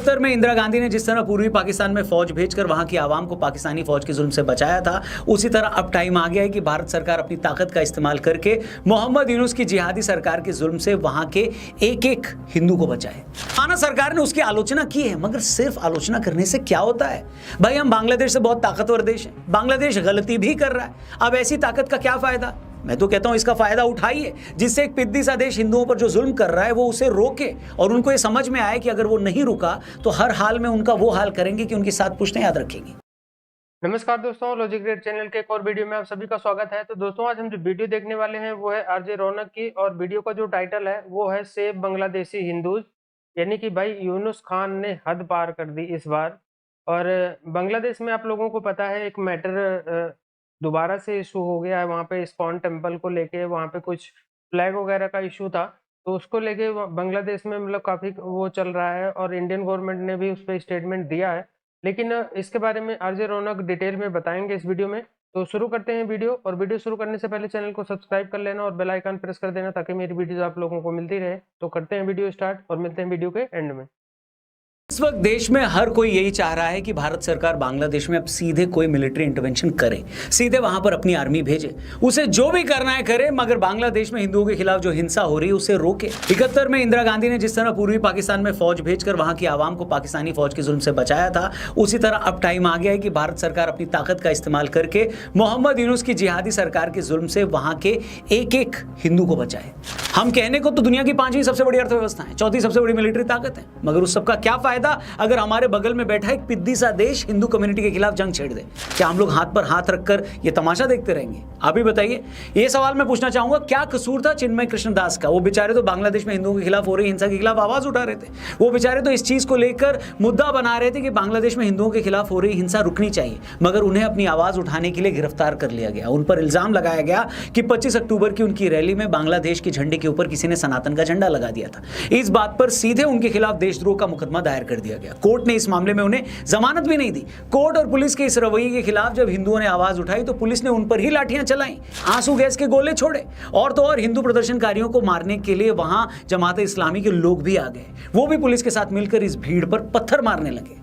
71 में इंदिरा गांधी ने जिस तरह पूर्वी पाकिस्तान में फौज भेजकर वहां की आवाम को पाकिस्तानी फौज के जुल्म से बचाया था, उसी तरह अब टाइम आ गया है कि भारत सरकार अपनी ताकत का इस्तेमाल करके मोहम्मद यूनुस की जिहादी सरकार के जुल्म से वहां के एक एक हिंदू को बचाए। खाना सरकार ने उसकी आलोचना की है, मगर सिर्फ आलोचना करने से क्या होता है भाई? हम बांग्लादेश से बहुत ताकतवर देश है, बांग्लादेश गलती भी कर रहा है, अब ऐसी ताकत का क्या फायदा? मैं तो कहता हूं इसका फायदा उठाइए, जिससे एक पिद्दी सा देश हिंदुओं पर जो जुल्म कर रहा है वो उसे रोके और उनको ये समझ में आए कि अगर वो नहीं रुका तो हर हाल में उनका वो हाल करेंगे कि उनकी 7 पुश्तें याद रखेंगी। नमस्कार दोस्तों, लॉजिक ग्रेड चैनल के एक और वीडियो में आप सभी का स्वागत है। तो दोस्तों, आज हम जो वीडियो देखने वाले हैं वो है आरजे रौनक की, और वीडियो का जो टाइटल है वो है सेव बांग्लादेशी हिंदूज, यानी कि भाई यूनुस खान ने हद पार कर दी इस बार। और बांग्लादेश में आप लोगों को पता है एक मैटर दोबारा से इशू हो गया है, वहाँ पे इस्कॉन टेम्पल को लेके वहाँ पे कुछ फ्लैग वगैरह का इशू था, तो उसको लेके बांग्लादेश में मतलब काफ़ी वो चल रहा है और इंडियन गवर्नमेंट ने भी उस पर स्टेटमेंट दिया है। लेकिन इसके बारे में आरजे रौनक डिटेल में बताएंगे इस वीडियो में। तो शुरू करते हैं वीडियो, और वीडियो शुरू करने से पहले चैनल को सब्सक्राइब कर लेना और बेल आइकन प्रेस कर देना ताकि मेरी वीडियोस आप लोगों को मिलती रहे। तो करते हैं वीडियो स्टार्ट और मिलते हैं वीडियो के एंड में। इस वक्त देश में हर कोई यही चाह रहा है कि भारत सरकार बांग्लादेश में अब सीधे कोई मिलिट्री इंटरवेंशन करे, सीधे वहां पर अपनी आर्मी भेजे, उसे जो भी करना है करे, मगर बांग्लादेश में हिंदुओं के खिलाफ जो हिंसा हो रही है उसे रोके। 71 में इंदिरा गांधी ने जिस तरह पूर्वी पाकिस्तान में फौज भेजकर वहां की आवाम को पाकिस्तानी फौज के जुल्म से बचाया था, उसी तरह अब टाइम आ गया है कि भारत सरकार अपनी ताकत का इस्तेमाल करके मोहम्मद यूनुस की जिहादी सरकार के जुल्म से वहां के एक एक हिंदू को बचाए। हम कहने को तो दुनिया की 5वीं सबसे बड़ी अर्थव्यवस्था है, 4थी सबसे बड़ी मिलिट्री ताकत है, मगर उस सबका क्या फायदा अगर हमारे बगल में बैठा एक पिद्दी सा देश हिंदू कम्युनिटी के खिलाफ जंग छेड़ दे? क्या हम लोग हाथ पर हाथ रखकर ये तमाशा देखते रहेंगे? आप ही बताइए। ये सवाल मैं पूछना चाहूंगा, क्या कसूर था चिन्मय कृष्ण दास का? वो बेचारे तो बांग्लादेश में हिंदुओं के खिलाफ हो रही हिंसा के खिलाफ आवाज उठा रहे थे, वो बेचारे तो इस चीज को लेकर मुद्दा बना रहे थे कि बांग्लादेश में हिंदुओं के खिलाफ हो रही हिंसा रुकनी चाहिए, मगर उन्हें अपनी आवाज उठाने के लिए गिरफ्तार कर लिया गया। उन पर इल्जाम लगाया गया कि 25 अक्टूबर की उनकी रैली में बांग्लादेश के झंडे के ऊपर किसी ने सनातन का झंडा लगा दिया था। इस बात पर सीधे उनके खिलाफ देशद्रोह का मुकदमा दायर कर दिया गया। कोर्ट ने इस मामले में उन्हें जमानत भी नहीं दी। कोर्ट और पुलिस के इस रवैये के खिलाफ जब हिंदुओं ने आवाज उठाई तो पुलिस ने उन पर ही लाठियां चलाई, आंसू गैस के गोले छोड़े, और तो और हिंदू प्रदर्शनकारियों को मारने के लिए वहां जमात इस्लामी के लोग भी आ गए। वो भी पुलिस के साथ मिलकर इस भीड़ पर पत्थर मारने लगे।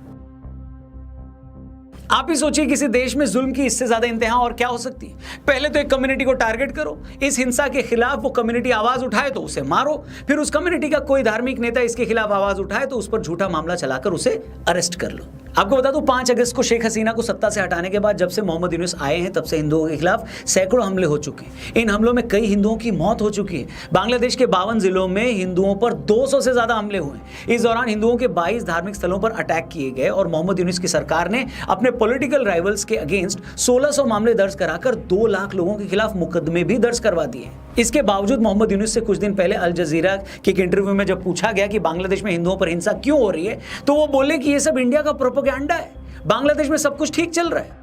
आप ही सोचिए, किसी देश में जुल्म की इससे ज्यादा इंतहा और क्या हो सकती है? पहले तो एक कम्युनिटी को टारगेट करो, इस हिंसा के खिलाफ वो कम्युनिटी आवाज उठाए तो उसे मारो, फिर उस कम्युनिटी का कोई धार्मिक नेता इसके खिलाफ आवाज उठाए तो उस पर झूठा मामला चलाकर उसे अरेस्ट कर लो। आपको बता दूं, 5 अगस्त को शेख हसीना को सत्ता से हटाने के बाद जब से मोहम्मद यूनुस आए हैं तब से हिंदुओं के खिलाफ सैकड़ों हमले हो चुके हैं। इन हमलों में कई हिंदुओं की मौत हो चुकी है। बांग्लादेश के 52 जिलों में हिंदुओं पर 200 से ज्यादा हमले हुए। इस दौरान हिंदुओं के 22 धार्मिक स्थलों पर अटैक किए गए और मोहम्मद यूनुस की सरकार ने अपने पॉलिटिकल राइवल्स के अगेंस्ट 1600 मामले दर्ज कराकर 2 लाख लोगों के खिलाफ मुकदमे भी दर्ज करवा दिए। इसके बावजूद मोहम्मद यूनुस से कुछ दिन पहले अल जजीरा के एक इंटरव्यू में जब पूछा गया कि बांग्लादेश में हिंदुओं पर हिंसा क्यों हो रही है, तो वो बोले कि ये सब इंडिया का प्रोपेगेंडा है, बांग्लादेश में सब कुछ ठीक चल रहा है।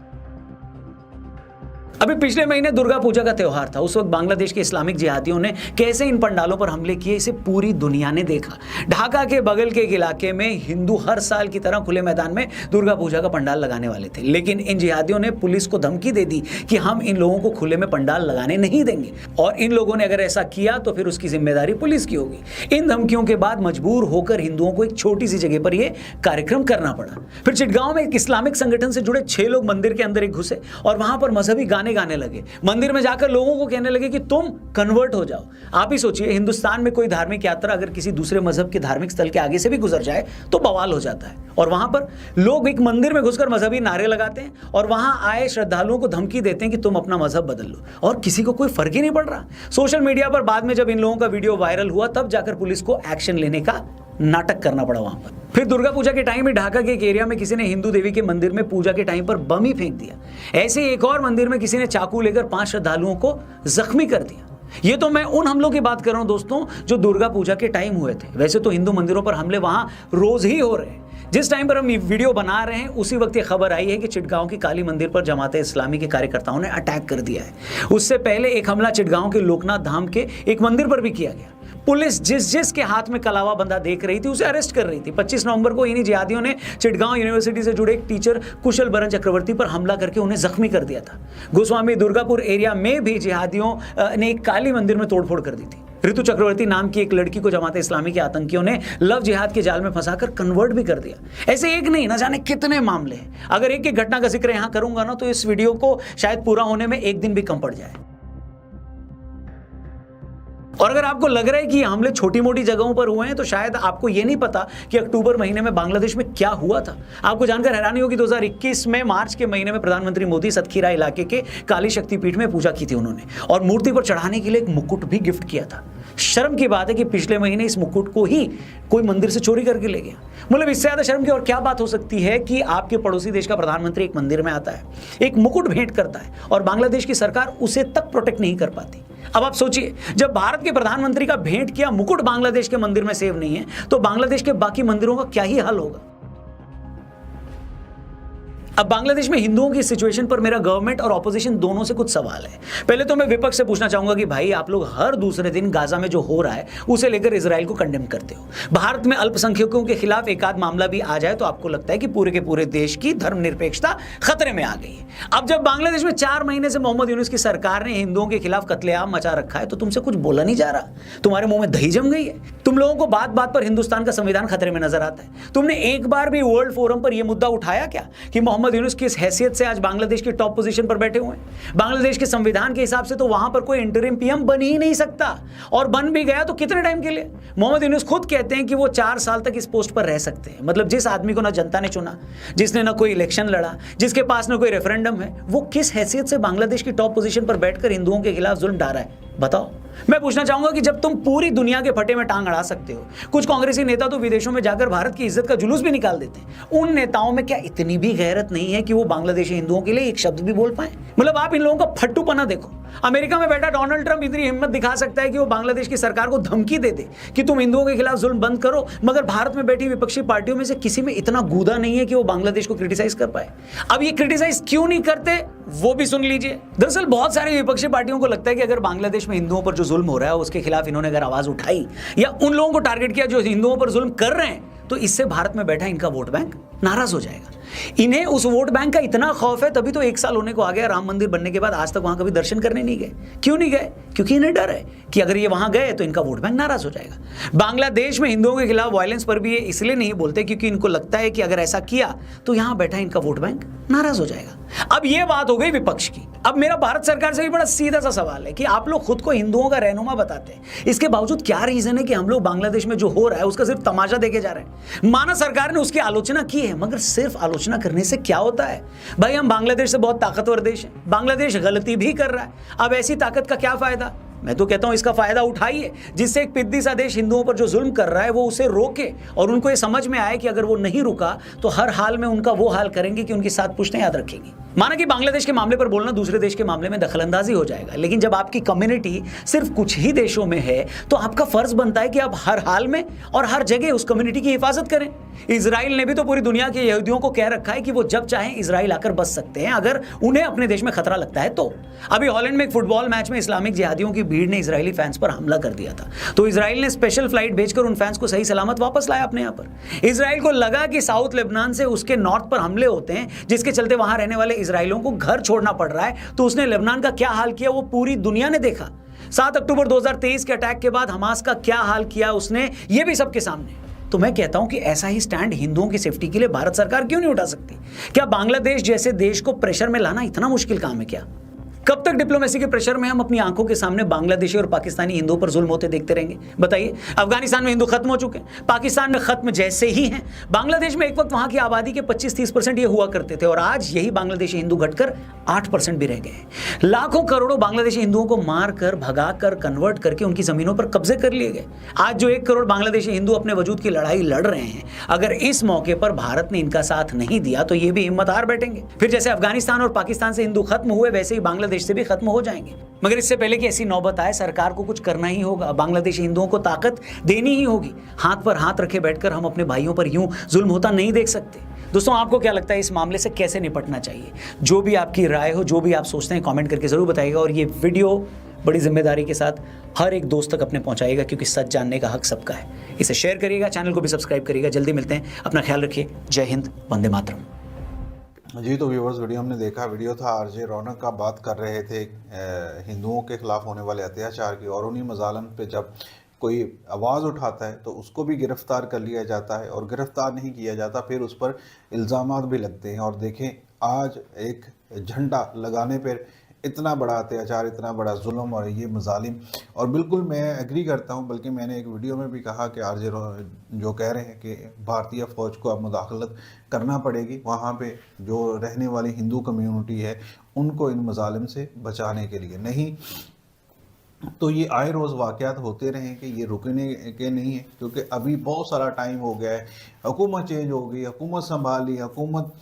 अभी पिछले महीने दुर्गा पूजा का त्योहार था। उस वक्त बांग्लादेश के इस्लामिक जिहादियों ने कैसे इन पंडालों पर हमले किए, इसे पूरी दुनिया ने देखा। ढाका के बगल के एक इलाके में हिंदू हर साल की तरह खुले मैदान में दुर्गा पूजा का पंडाल लगाने वाले थे, लेकिन इन जिहादियों ने पुलिस को धमकी दे दी कि हम इन लोगों को खुले में पंडाल लगाने नहीं देंगे, और इन लोगों ने अगर ऐसा किया तो फिर उसकी जिम्मेदारी पुलिस की होगी। इन धमकियों के बाद मजबूर होकर हिंदुओं को एक छोटी सी जगह पर यह कार्यक्रम करना पड़ा। फिर चिटगांव में एक इस्लामिक संगठन से जुड़े 6 लोग मंदिर के अंदर घुसे और वहां पर मजहबी गाने लगे। मंदिर में जाकर लोगों को कहने लगे कि तुम कन्वर्ट हो जाओ। आप ही सोचिए, हिंदुस्तान में कोई धार्मिक यात्रा अगर किसी दूसरे मजहब के धार्मिक स्थल के आगे से भी गुजर जाए तो बवाल हो जाता है, और वहां पर लोग एक मंदिर में घुसकर मजहबी नारे लगाते हैं और वहां आए श्रद्धालुओं को धमकी देते हैं कि तुम अपना मजहब बदल लो, और किसी को कोई फर्क ही नहीं पड़ रहा। सोशल मीडिया पर बाद में जब इन लोगों का वीडियो वायरल हुआ तब जाकर पुलिस को एक्शन लेने का नाटक करना पड़ा वहां पर। फिर दुर्गा पूजा के टाइम में ढाका के एक एरिया में किसी ने हिंदू देवी के मंदिर में पूजा के टाइम पर बम ही फेंक दिया। ऐसे ही एक और मंदिर में किसी ने चाकू लेकर 5 श्रद्धालुओं को जख्मी कर दिया। ये तो मैं उन हमलों की बात कर रहा हूं दोस्तों जो दुर्गा पूजा के टाइम हुए थे। वैसे तो हिंदू मंदिरों पर हमले वहां रोज ही हो रहे हैं। जिस टाइम पर हम वीडियो बना रहे हैं उसी वक्त ये खबर आई है कि चिटगांव की काली मंदिर पर जमात इस्लामी के कार्यकर्ताओं ने अटैक कर दिया है। उससे पहले एक हमला चिटगांव के लोकनाथ धाम के एक मंदिर पर भी किया गया। पुलिस जिस के हाथ में कलावा बंदा देख रही थी उसे अरेस्ट कर रही थी। 25 नवंबर को इन्हीं जिहादियों ने चिटगांव यूनिवर्सिटी से जुड़े एक टीचर कुशल बरन चक्रवर्ती पर हमला करके उन्हें जख्मी कर दिया था। गोस्वामी दुर्गापुर एरिया में भी जिहादियों ने एक काली मंदिर में तोड़फोड़ कर दी थी। ऋतु चक्रवर्ती नाम की एक लड़की को जमात इस्लामी के आतंकियों ने लव जिहाद के जाल में फंसाकर कन्वर्ट भी कर दिया। ऐसे एक नहीं, ना जाने कितने मामले हैं। अगर एक एक घटना का जिक्र यहां करूंगा ना तो इस वीडियो को शायद पूरा होने में एक दिन भी कम पड़ जाए। और अगर आपको लग रहा है कि ये हमले छोटी मोटी जगहों पर हुए हैं तो शायद आपको ये नहीं पता कि अक्टूबर महीने में बांग्लादेश में क्या हुआ था। आपको जानकर हैरानी होगी, 2021 में मार्च के महीने में प्रधानमंत्री मोदी सतखीरा इलाके के काली शक्तिपीठ में पूजा की थी उन्होंने, और मूर्ति पर चढ़ाने के लिए एक मुकुट भी गिफ्ट किया था। शर्म की बात है कि पिछले महीने इस मुकुट को ही कोई मंदिर से चोरी करके ले गया। मतलब इससे ज्यादा शर्म की और क्या बात हो सकती है कि आपके पड़ोसी देश का प्रधानमंत्री एक मंदिर में आता है, एक मुकुट भेंट करता है, और बांग्लादेश की सरकार उसे तक प्रोटेक्ट नहीं कर पाती। अब आप सोचिए, जब भारत के प्रधानमंत्री का भेंट किया मुकुट बांग्लादेश के मंदिर में सेव नहीं है, तो बांग्लादेश के बाकी मंदिरों का क्या ही हाल होगा। अब बांग्लादेश में हिंदुओं की सिचुएशन पर मेरा गवर्नमेंट और ऑपोजिशन दोनों से कुछ सवाल है। पहले तो मैं विपक्ष से पूछना चाहूंगा कि भाई आप लोग हर दूसरे दिन गाजा में जो हो रहा है उसे लेकर इजराइल को कंडेम करते हो। भारत में अल्पसंख्यकों के खिलाफ एक आध मामला भी आ जाए तो आपको लगता है कि पूरे के पूरे देश की धर्मनिरपेक्षता खतरे में आ गई है। अब जब बांग्लादेश में 4 महीने से मोहम्मद यूनुस की सरकार ने हिंदुओं के खिलाफ कत्लेआम मचा रखा है तो तुमसे कुछ बोला नहीं जा रहा, तुम्हारे मुंह में दही जम गई है। तुम लोगों को बात बात पर हिंदुस्तान का संविधान खतरे में नजर आता है। तुमने एक बार भी वर्ल्ड फोरम पर यह मुद्दा उठाया क्या कि मोहम्मद यूनुस किस हैसियत से आज बांग्लादेश की टॉप पोजीशन पर बैठे हुए हैं? बांग्लादेश के संविधान के हिसाब से तो वहां पर कोई इंटरिम पीएम बन ही नहीं सकता, और बन भी गया तो कितने टाइम के लिए? मोहम्मद यूनुस खुद कहते हैं कि वो 4 साल तक इस पोस्ट पर रह सकते हैं। मतलब जिस आदमी को ना जनता ने चुना, जिसने ना कोई इलेक्शन लड़ा, जिसके पास ना कोई रेफरेंडम है, वो किस हैसियत से बांग्लादेश की टॉप पोजीशन पर बैठकर हिंदुओं के खिलाफ जुल्म ढा रहा है? बताओ। मैं पूछना चाहूंगा कि जब तुम पूरी दुनिया के फटे में टांग अड़ा सकते हो, कुछ कांग्रेसी नेता तो विदेशों में जाकर भारत की इज्जत का जुलूस भी निकाल देते हैं, उन नेताओं में क्या इतनी भी गैरत नहीं है कि वो बांग्लादेशी हिंदुओं के लिए एक शब्द भी बोल पाए? मतलब आप इन लोगों का फट्टूपना देखो। अमेरिका में बैठा डोनाल्ड ट्रंप इतनी हिम्मत दिखा सकता है कि वो बांग्लादेश की सरकार को धमकी दे दे कि तुम हिंदुओं के खिलाफ जुल्म बंद करो, मगर भारत में बैठी विपक्षी पार्टियों में से किसी में इतना गूदा नहीं है कि वो बांग्लादेश को क्रिटिसाइज कर पाए। अब ये क्रिटिसाइज क्यों नहीं करते वो भी सुन लीजिए। दरअसल बहुत सारी विपक्षी पार्टियों को लगता है कि अगर बांग्लादेश में हिंदुओं पर जो जुल्म हो रहा है उसके खिलाफ इन्होंने अगर आवाज उठाई या उन लोगों को टारगेट किया जो हिंदुओं पर जुल्म कर रहे हैं तो इससे भारत में बैठा इनका वोट बैंक नाराज हो जाएगा। इन्हें उस वोट बैंक का इतना खौफ है, तभी तो 1 साल होने को आ गया, राम मंदिर बनने के बाद आज तक वहां कभी दर्शन करने नहीं गए। क्यों नहीं गए? क्योंकि इन्हें डर है कि अगर ये वहां गए तो इनका वोट बैंक नाराज हो जाएगा। बांग्लादेश में हिंदुओं के खिलाफ वायलेंस पर भी ये इसलिए नहीं बोलते क्योंकि इनको लगता है कि अगर ऐसा किया तो यहां बैठा इनका वोट बैंक नाराज हो जाएगा। अब ये बात हो गई विपक्ष की। अब मेरा भारत सरकार से भी बड़ा सीधा सा सवाल है कि आप लोग खुद को हिंदुओं का रहनुमा बताते हैं, इसके बावजूद क्या रीजन है कि हम लोग बांग्लादेश में जो हो रहा है उसका सिर्फ तमाशा देखे जा रहे हैं? माना सरकार ने उसकी आलोचना की है, मगर सिर्फ आलोचना करने से क्या होता है? भाई हम बांग्लादेश से बहुत ताकतवर देश है, बांग्लादेश गलती भी कर रहा है, अब ऐसी ताकत का क्या फायदा? मैं तो कहता हूं इसका फायदा उठाइए, जिससे एक पिद्दी सा देश हिंदुओं पर जो जुल्म कर रहा है वो उसे रोके, और उनको ये समझ में आए कि अगर वो नहीं रुका तो हर हाल में उनका वो हाल करेंगे कि उनकी 7 पुश्तें याद रखेंगी। माना कि बांग्लादेश के मामले पर बोलना दूसरे देश के मामले में दखलंदाजी हो जाएगा, लेकिन जब आपकी कम्युनिटी सिर्फ कुछ ही देशों में है तो आपका फर्ज बनता है कि आप हर हाल में और हर जगह उस कम्युनिटी की हिफाजत करें। इजराइल ने भी तो पूरी दुनिया के यहूदियों को कह रखा है कि वो जब चाहें इजराइल आकर बस सकते हैं अगर उन्हें अपने देश में खतरा लगता है तो। अभी हॉलैंड में एक फुटबॉल मैच में इस्लामिक जिहादियों की भीड़ ने इजरायली फैंस पर हमला कर दिया था, तो इजराइल ने स्पेशल फ्लाइट भेजकर उन फैंस को सही सलामत वापस लाया अपने यहाँ पर। इजराइल को लगा कि साउथ लेबनान से उसके नॉर्थ पर हमले होते हैं जिसके चलते वहां रहने वाले इजराइलियों को घर छोड़ना पड़ रहा है, तो उसने लेबनान का क्या हाल किया वो पूरी दुनिया ने देखा। 7 अक्टूबर 2023 के अटैक के बाद हमास का क्या हाल किया उसने, ये भी सबके सामने। तो मैं कहता हूं कि ऐसा ही स्टैंड हिंदुओं की सेफ्टी के लिए भारत सरकार क्यों नहीं उठा सकती? क्या बांग्लादेश जैसे देश को प्रेशर में लाना इतना मुश्किल काम है क्या? कब तक डिप्लोमेसी के प्रेशर में हम अपनी आंखों के सामने बांग्लादेशी और पाकिस्तानी हिंदुओं पर जुल्म होते देखते रहेंगे? बताइए, अफगानिस्तान में हिंदू खत्म हो चुके हैं, पाकिस्तान में खत्म जैसे ही हैं। बांग्लादेश में एक वक्त वहां की आबादी के 25-30% ये हुआ करते थे, और आज यही बांग्लादेशी हिंदू घटकर 8% भी रह गए हैं। लाखों करोड़ों बांग्लादेशी हिंदुओं को मारकर, भगाकर, कन्वर्ट करके उनकी जमीनों पर कब्जे कर लिए गए। आज जो 1 करोड़ बांग्लादेशी हिंदू अपने वजूद की लड़ाई लड़ रहे हैं, अगर इस मौके पर भारत ने इनका साथ नहीं दिया तो ये भी हिम्मत हार बैठेंगे। फिर जैसे अफगानिस्तान और पाकिस्तान से हिंदू खत्म हुए वैसे ही बांग्लादेश से भी खत्म हो जाएंगे। मगर इससे पहले कि ऐसी नौबत आए, सरकार को कुछ करना ही होगा। बांग्लादेशी हिंदुओं को ताकत देनी ही होगी। हाथ पर हाथ रखे बैठकर हम अपने भाइयों पर यूं जुल्म होता नहीं देख सकते। दोस्तों, आपको क्या लगता है इस मामले से कैसे निपटना चाहिए? जो भी आपकी राय हो, जो भी आप सोचते हैं, कमेंट करके जरूर बताइएगा। और ये वीडियो बड़ी जिम्मेदारी के साथ हर एक दोस्त तक अपने पहुंचाइएगा, क्योंकि सच जानने का हक सबका है। इसे शेयर करिएगा, चैनल को भी सब्सक्राइब करिएगा। जल्दी मिलते हैं, अपना ख्याल रखिए। जय हिंद, वंदे मातरम। जी तो व्यूवर्स, वीडियो हमने देखा, वीडियो था आरजे रौनक का, बात कर रहे थे हिंदुओं के खिलाफ होने वाले अत्याचार की, और उन्हीं मजालिम पे जब कोई आवाज़ उठाता है तो उसको भी गिरफ्तार कर लिया जाता है, और गिरफ्तार नहीं किया जाता फिर उस पर इल्ज़ामात भी लगते हैं। और देखें आज एक झंडा लगाने पर इतना बड़ा अत्याचार, इतना बड़ा जुल्म और ये मजालिम। और बिल्कुल मैं एग्री करता हूँ, बल्कि मैंने एक वीडियो में भी कहा कि आरजे जो कह रहे हैं कि भारतीय फ़ौज को अब मुदाखलत करना पड़ेगी वहाँ पे जो रहने वाली हिंदू कम्युनिटी है उनको इन मजालिम से बचाने के लिए। नहीं तो ये आए रोज़ वाक़यात होते रहें कि ये रुकने के नहीं है, क्योंकि अभी बहुत सारा टाइम हो गया है, हुकूमत चेंज हो गई, हुकूमत संभाली, हुकूमत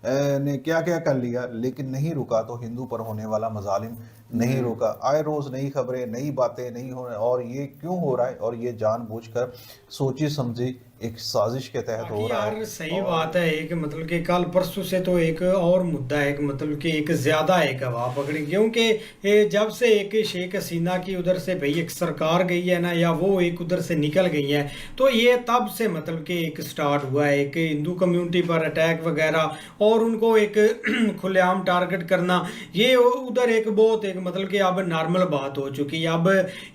ने क्या क्या कर लिया, लेकिन नहीं रुका तो हिंदू पर होने वाला मजालिम नहीं रुका। आए रोज़ नई खबरें, नई बातें नहीं हो रही, और ये क्यों हो रहा है, और ये जानबूझकर सोची समझी एक साजिश के तहत हो रहा है। यार सही बात है। एक मतलब कि कल परसों से तो एक और मुद्दा है, एक मतलब कि एक ज्यादा एक हवा पकड़ी, क्योंकि ये जब से एक शेख हसीना की उधर से भाई एक सरकार गई है ना, या वो एक उधर से निकल गई है, तो ये तब से मतलब कि एक स्टार्ट हुआ है एक हिंदू कम्युनिटी पर अटैक वगैरह, और उनको एक खुलेआम टारगेट करना। ये उधर एक बहुत एक मतलब कि अब नॉर्मल बात हो चुकी है। अब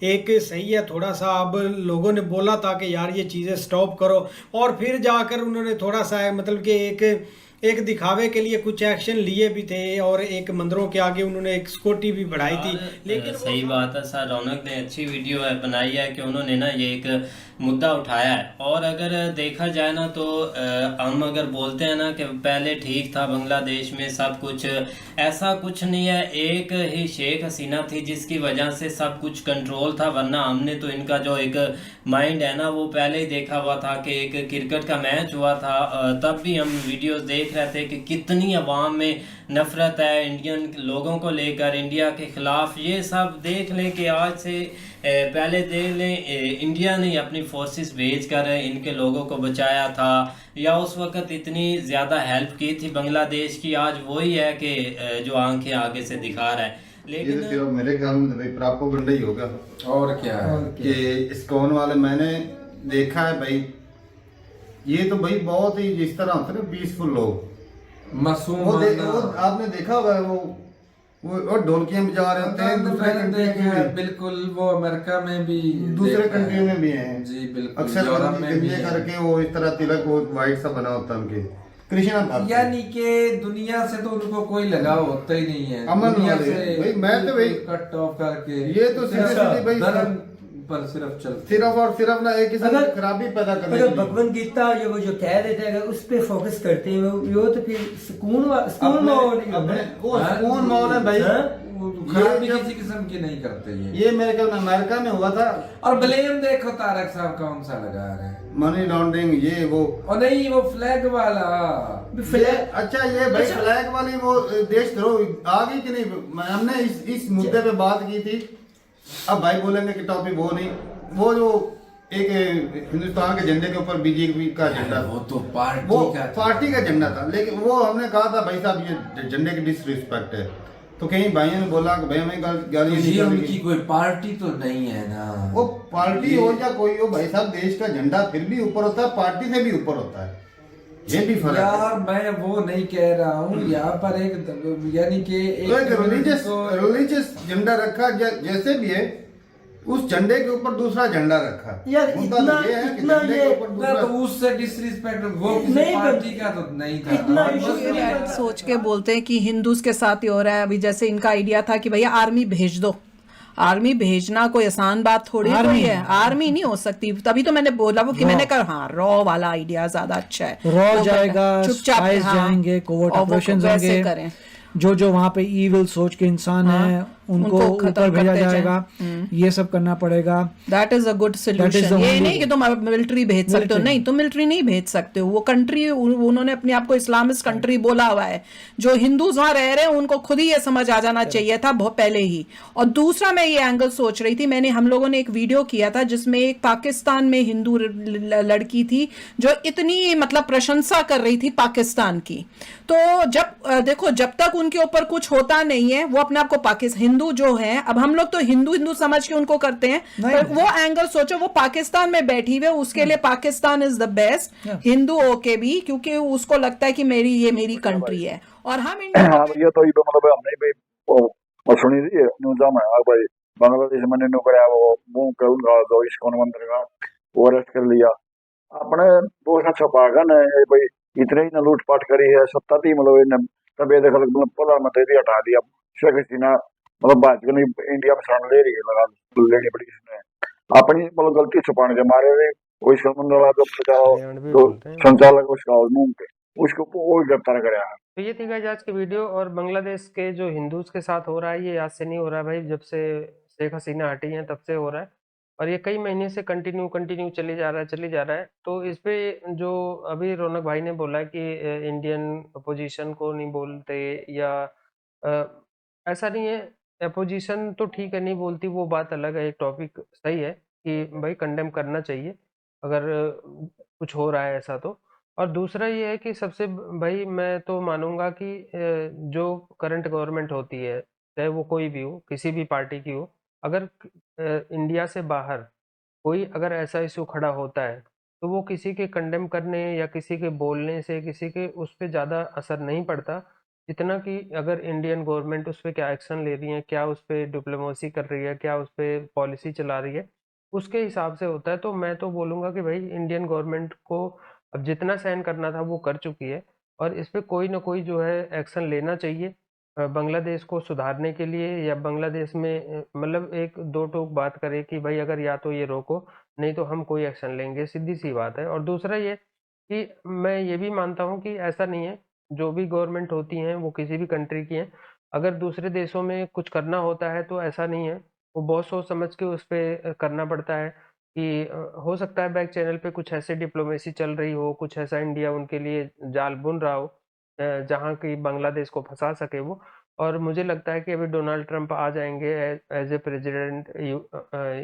एक सही है थोड़ा सा, अब लोगों ने बोला था कि यार ये चीज़ें स्टॉप करो, और फिर जाकर उन्होंने थोड़ा सा मतलब कि एक दिखावे के लिए कुछ एक्शन लिए भी थे, और एक मंदिरों के आगे उन्होंने एक सिक्योरिटी भी बढ़ाई थी। लेकिन सही बात है सर, रौनक ने अच्छी वीडियो है बनाई है कि उन्होंने ना ये एक मुद्दा उठाया है। और अगर देखा जाए ना तो हम अगर बोलते हैं ना कि पहले ठीक था बांग्लादेश में सब कुछ, ऐसा कुछ नहीं है। एक ही शेख हसीना थी जिसकी वजह से सब कुछ कंट्रोल था, वरना हमने तो इनका जो एक माइंड है ना वो पहले ही देखा हुआ था कि एक क्रिकेट का मैच हुआ था, तब भी हम वीडियोस देख रहे थे कि कितनी अवाम में नफरत है इंडियन लोगों को लेकर, इंडिया के खिलाफ। ये सब देख लें कि आज से पहले देख लें इंडिया ने अपनी फोर्सेस भेज कर इनके लोगों को बचाया था, या उस वक्त इतनी ज़्यादा हेल्प की थी बांग्लादेश की। आज वही है कि जो आंखें आगे से दिखा रहा है। लेकिन ये तो मेरे ख्याल में भाई प्रोपेगेंडा ही होगा, और क्या है कि इस्कॉन वाले मैंने देखा है भाई, ये तो भाई बहुत ही जिस तरह होते हैं पीसफुल लोग, मासूम वो आपने देखा होगा वो ढोलकियां बजा रहे होते हैं दूसरे कंट्री में, बिल्कुल वो अमेरिका में भी, दूसरे कंट्रियों में भी हैं जी बिल्कुल, अक्सर यूरोप में भी गंजे करके वो इस तरह तिलक वो व्हाइट सा बना होता है उनके कृष्णा, यानी कि दुनिया से तो उनको कोई लगाव होता ही नहीं है। अमन दुनिया वाले से भाई, मैं तो भाई कट ऑफ करके ये तो सीधे भाई धर्म पर सिर्फ चलते, सिर्फ और सिर्फ ना एक किस्म की खराबी पैदा करने अगर के लिए। भगवत गीता वो जो कह रहे थे अगर उस पे फोकस करते हैं वो तो फिर सुकून माहौल ही होता है। वो सुकून माहौल है भाई, खराबी किसी किस्म की नहीं करते ये मेरे ख्याल में अमेरिका में हुआ था। और ब्लेम देखो तारक साहब कौन सा लगा रहे हैं, मनी लॉन्ड्रिंग ये वो, और नहीं वो फ्लैग वाला अच्छा ये भाई फ्लैग वाली वो देशद्रोह आ गई कि नहीं। हमने इस मुद्दे पे बात की थी, अब भाई बोलेंगे कि टॉपिक वो नहीं, वो जो एक हिंदुस्तान के झंडे के ऊपर बीजेपी का झंडा, वो तो पार्टी का झंडा था, लेकिन वो हमने कहा था भाई साहब ये झंडे की डिसरिस्पेक्ट है, तो कहीं भाइयों ने बोला कि भाई हमें गाली नहीं उनकी कोई पार्टी तो नहीं है ना, वो पार्टी हो या कोई हो भाई साहब, देश का झंडा फिर भी ऊपर होता है, पार्टी से भी ऊपर होता है, ये भी फर्क है यार। मैं वो नहीं कह रहा हूँ, यहाँ पर एक यानी कि एक रिलीजियस झंडा रखा जैसे भी है, उस झंडे के ऊपर दूसरा झंडा रखा। यार मुद्दा तो ये है कि झंडे के ऊपर दूसरा, तो उससे डिसरिस्पेक्ट वो किसी नहीं, पार्टी का तो नहीं था। इतना ये सोच के बोलते हैं कि हिंदूज के साथ ही हो रहा है। अभी जैसे इनका आइडिया था कि भैया आर्मी भेज दो, आर्मी भेजना कोई आसान बात थोड़ी कोई है, आर्मी नहीं हो सकती। तभी तो मैंने बोला वो कि मैंने कहा हाँ रॉ वाला आइडिया ज्यादा अच्छा है, रॉ जाएगा, चुपचाप स्पाइस जाएंगे, कोवर्ट ऑपरेशंस होंगे, करें। जो वहाँ पे इविल सोच के इंसान हैं उनको ऊपर भेजा जाएगा, ये सब करना पड़ेगा। That is a good solution. ये नहीं कि तुम मिलिट्री भेज सकते हो, नहीं तुम मिलिट्री नहीं भेज सकते हो। वो कंट्री उन्होंने अपने आप को इस्लामिस्ट कंट्री बोला हुआ है, जो हिंदूज वहां रह रहे हैं उनको खुद ही ये समझ आ जाना चाहिए था बहुत पहले ही। और दूसरा मैं ये एंगल सोच रही थी, हम लोगों ने एक वीडियो किया था जिसमें एक पाकिस्तान में हिंदू लड़की थी जो इतनी मतलब प्रशंसा कर रही थी पाकिस्तान की। तो जब देखो जब तक उनके ऊपर कुछ होता नहीं है वो अपने आप को हिंदू जो है, अब हम लोग तो हिंदू हिंदू समझ के उनको करते हैं, पर वो एंगल सोचो, वो पाकिस्तान में बैठी हुई है, उसके लिए पाकिस्तान इज द बेस्ट, हिंदुओं के भी, क्योंकि उसको लगता है कि ये मेरी कंट्री है। और हम इंडिया ये तो मतलब हमने भी सुनी थी न्यूज़ में भाई बांग्लादेश में ने कराया वो मुंह के उनका जो इस्कॉन मंदिर का वो अरेस्ट कर लिया। अपने दोस्त छुपाकर ने भाई इतने ही न लूटपाट करी है, सत्ता थी मतलब इन्हें तब ये देखा मतलब प्रधानमंत्री भी हटा दिया, शेख हसीना मतलब भाजपा ने इंडिया में शरण ले रही है, लगा लेनी पड़ी इसने अपनी मतलब गलती छुपाने के मारे हुए कोई समझ वाला जो संचालक उसका मुंह के उसको वो गिरफ्तार कराया है। तो ये थी गाइस आज की वीडियो। और बांग्लादेश के जो हिंदूज के साथ हो रहा है, ये आज से नहीं हो रहा है भाई, जब से शेख हसीना हटी है तब से हो रहा है, और ये कई महीने से कंटिन्यू चली जा रहा है। तो इस पे जो अभी रौनक भाई ने बोला कि इंडियन अपोजिशन को नहीं बोलते, या ऐसा नहीं है, अपोजिशन तो ठीक है नहीं बोलती, वो बात अलग है, एक टॉपिक सही है कि भाई कंडेम करना चाहिए अगर कुछ हो रहा है ऐसा तो। और दूसरा ये है कि सबसे भाई मैं तो मानूंगा कि जो करंट गवर्नमेंट होती है, चाहे वो कोई भी हो, किसी भी पार्टी की हो, अगर इंडिया से बाहर कोई अगर ऐसा इशू खड़ा होता है, तो वो किसी के कंडेम करने या किसी के बोलने से किसी के उस पर ज़्यादा असर नहीं पड़ता, जितना कि अगर इंडियन गवर्नमेंट उस पर क्या एक्शन ले रही है, क्या उस पर डिप्लोमेसी कर रही है, क्या उस पर पॉलिसी चला रही है, उसके हिसाब से होता है। तो मैं तो बोलूँगा कि भाई इंडियन गवर्नमेंट को अब जितना सहन करना था वो कर चुकी है, और इस पे कोई ना कोई जो है एक्शन लेना चाहिए बांग्लादेश को सुधारने के लिए, या बांग्लादेश में मतलब एक दो टोक बात करे कि भाई अगर या तो ये रोको, नहीं तो हम कोई एक्शन लेंगे, सीधी सी बात है। और दूसरा ये कि मैं ये भी मानता हूँ कि ऐसा नहीं है, जो भी गवर्नमेंट होती हैं वो किसी भी कंट्री की हैं, अगर दूसरे देशों में कुछ करना होता है तो ऐसा नहीं है, वो बहुत सोच समझ के उस पर करना पड़ता है कि हो सकता है बैक चैनल पे कुछ ऐसे डिप्लोमेसी चल रही हो, कुछ ऐसा इंडिया उनके लिए जाल बुन रहा हो जहाँ की बांग्लादेश को फंसा सके वो। और मुझे लगता है कि अभी डोनाल्ड ट्रंप आ जाएंगे एज ए प्रेसिडेंट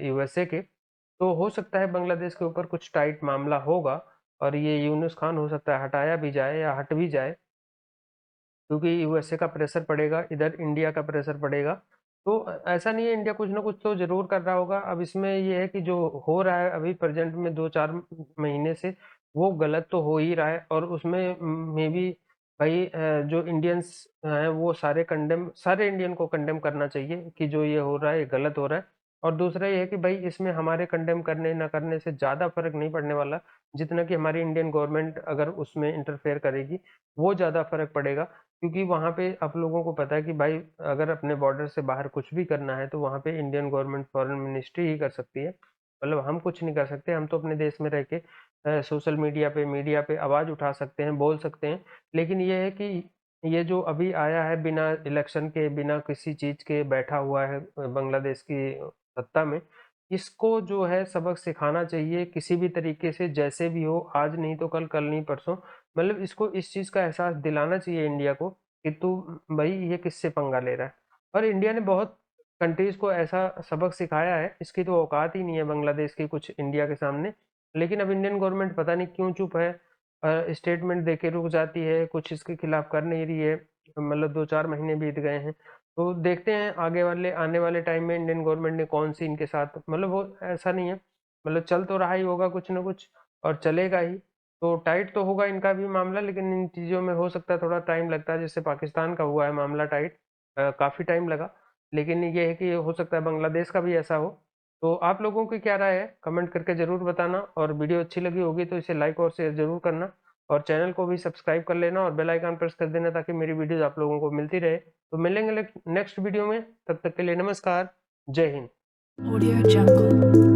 यूएसए के, तो हो सकता है बांग्लादेश के ऊपर कुछ टाइट मामला होगा, और ये यूनुस खान हो सकता है हटाया भी जाए या हट भी जाए, क्योंकि यूएसए का प्रेशर पड़ेगा, इधर इंडिया का प्रेशर पड़ेगा। तो ऐसा नहीं है, इंडिया कुछ ना कुछ तो ज़रूर कर रहा होगा। अब इसमें ये है कि जो हो रहा है अभी प्रेजेंट में 2-4 महीने से, वो गलत तो हो ही रहा है, और उसमें मे बी भाई जो इंडियंस हैं वो सारे इंडियन को कंडेम करना चाहिए कि जो ये हो रहा है ये गलत हो रहा है। और दूसरा ये है कि भाई इसमें हमारे कंडेम करने ना करने से ज़्यादा फर्क नहीं पड़ने वाला, जितना कि हमारी इंडियन गवर्नमेंट अगर उसमें इंटरफेयर करेगी वो ज़्यादा फर्क पड़ेगा। क्योंकि वहाँ पे आप लोगों को पता है कि भाई अगर अपने बॉर्डर से बाहर कुछ भी करना है तो वहाँ पे इंडियन गवर्नमेंट फॉरेन मिनिस्ट्री ही कर सकती है, मतलब हम कुछ नहीं कर सकते। हम तो अपने देश में रह के सोशल मीडिया पे आवाज़ उठा सकते हैं, बोल सकते हैं। लेकिन ये है कि ये जो अभी आया है बिना इलेक्शन के, बिना किसी चीज़ के बैठा हुआ है बांग्लादेश की सत्ता में, इसको जो है सबक सिखाना चाहिए किसी भी तरीके से, जैसे भी हो, आज नहीं तो कल नहीं परसों, मतलब इसको इस चीज़ का एहसास दिलाना चाहिए इंडिया को कि तू भाई ये किससे पंगा ले रहा है। और इंडिया ने बहुत कंट्रीज़ को ऐसा सबक सिखाया है, इसकी तो औकात ही नहीं है बांग्लादेश की कुछ इंडिया के सामने। लेकिन अब इंडियन गवर्नमेंट पता नहीं क्यों चुप है, स्टेटमेंट दे के रुक जाती है, कुछ इसके खिलाफ कर नहीं रही है, मतलब 2-4 महीने बीत गए हैं। तो देखते हैं आने वाले टाइम में इंडियन गवर्नमेंट ने कौन सी इनके साथ, मतलब वो ऐसा नहीं है, मतलब चल तो रहा ही होगा कुछ ना कुछ और चलेगा ही, तो टाइट तो होगा इनका भी मामला, लेकिन इन चीज़ों में हो सकता है थोड़ा टाइम लगता है, जैसे पाकिस्तान का हुआ है मामला टाइट, काफ़ी टाइम लगा। लेकिन ये है कि हो सकता है बांग्लादेश का भी ऐसा हो। तो आप लोगों की क्या राय है कमेंट करके ज़रूर बताना, और वीडियो अच्छी लगी होगी तो इसे लाइक और शेयर ज़रूर करना, और चैनल को भी सब्सक्राइब कर लेना और बेल आइकन प्रेस कर देना ताकि मेरी वीडियोज़ आप लोगों को मिलती रहे। तो मिलेंगे नेक्स्ट वीडियो में, तब तक के लिए नमस्कार, जय हिंद। Audio Jungle।